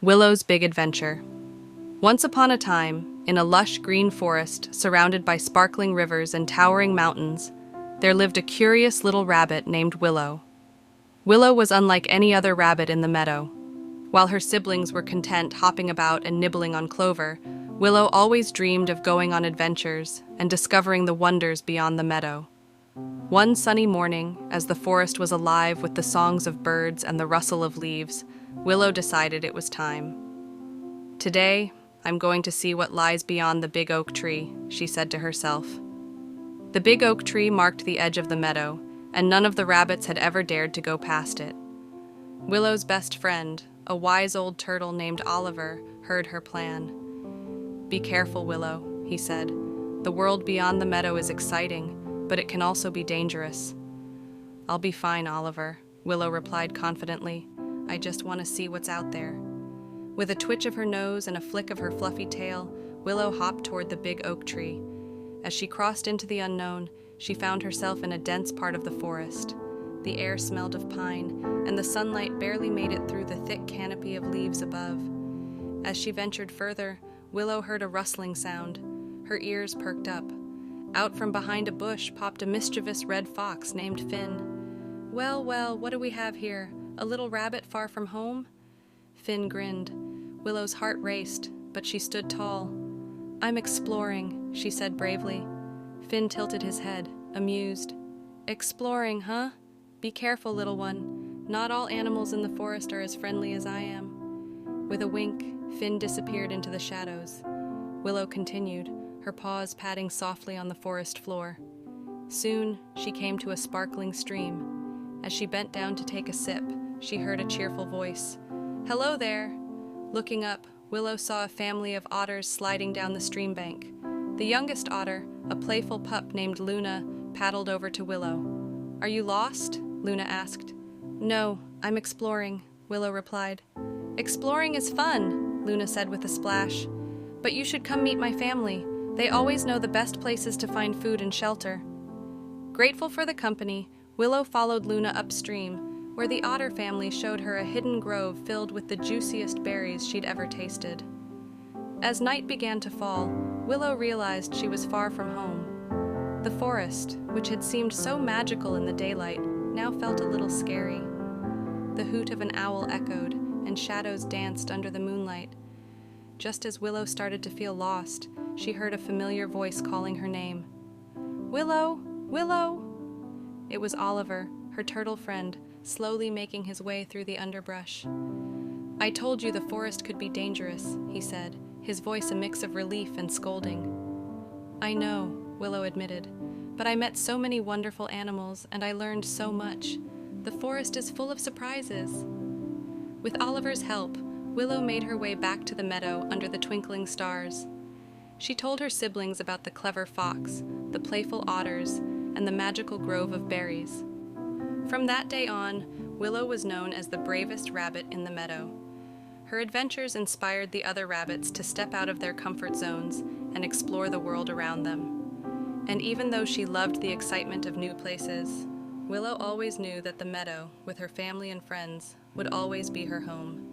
Willow's Big Adventure. Once upon a time, in a lush green forest surrounded by sparkling rivers and towering mountains, there lived a curious little rabbit named Willow. Willow was unlike any other rabbit in the meadow. While her siblings were content hopping about and nibbling on clover, Willow always dreamed of going on adventures and discovering the wonders beyond the meadow. One sunny morning, as the forest was alive with the songs of birds and the rustle of leaves, Willow decided it was time. "Today, I'm going to see what lies beyond the big oak tree," she said to herself. The big oak tree marked the edge of the meadow, and none of the rabbits had ever dared to go past it. Willow's best friend, a wise old turtle named Oliver, heard her plan. "Be careful, Willow," he said. "The world beyond the meadow is exciting, but it can also be dangerous." "I'll be fine, Oliver," Willow replied confidently. "I just want to see what's out there." With a twitch of her nose and a flick of her fluffy tail, Willow hopped toward the big oak tree. As she crossed into the unknown, she found herself in a dense part of the forest. The air smelled of pine, and the sunlight barely made it through the thick canopy of leaves above. As she ventured further, Willow heard a rustling sound. Her ears perked up. Out from behind a bush popped a mischievous red fox named Finn. Well, what do we have here? A little rabbit far from home?" Finn grinned. Willow's heart raced, but she stood tall. "I'm exploring," she said bravely. Finn tilted his head, amused. "Exploring, huh? Be careful, little one. Not all animals in the forest are as friendly as I am." With a wink, Finn disappeared into the shadows. Willow continued, her paws patting softly on the forest floor. Soon, she came to a sparkling stream. As she bent down to take a sip, she heard a cheerful voice. "Hello there!" Looking up, Willow saw a family of otters sliding down the stream bank. The youngest otter, a playful pup named Luna, paddled over to Willow. "Are you lost?" Luna asked. "No, I'm exploring," Willow replied. "Exploring is fun," Luna said with a splash. "But you should come meet my family. They always know the best places to find food and shelter." Grateful for the company, Willow followed Luna upstream, where the otter family showed her a hidden grove filled with the juiciest berries she'd ever tasted. As night began to fall, Willow realized she was far from home. The forest, which had seemed so magical in the daylight, now felt a little scary. The hoot of an owl echoed, and shadows danced under the moonlight. Just as Willow started to feel lost, she heard a familiar voice calling her name. "Willow! Willow!" It was Oliver, her turtle friend, slowly making his way through the underbrush. "I told you the forest could be dangerous," he said, his voice a mix of relief and scolding. "I know," Willow admitted, "but I met so many wonderful animals and I learned so much. The forest is full of surprises." With Oliver's help, Willow made her way back to the meadow under the twinkling stars. She told her siblings about the clever fox, the playful otters, and the magical grove of berries. From that day on, Willow was known as the bravest rabbit in the meadow. Her adventures inspired the other rabbits to step out of their comfort zones and explore the world around them. And even though she loved the excitement of new places, Willow always knew that the meadow, with her family and friends, would always be her home.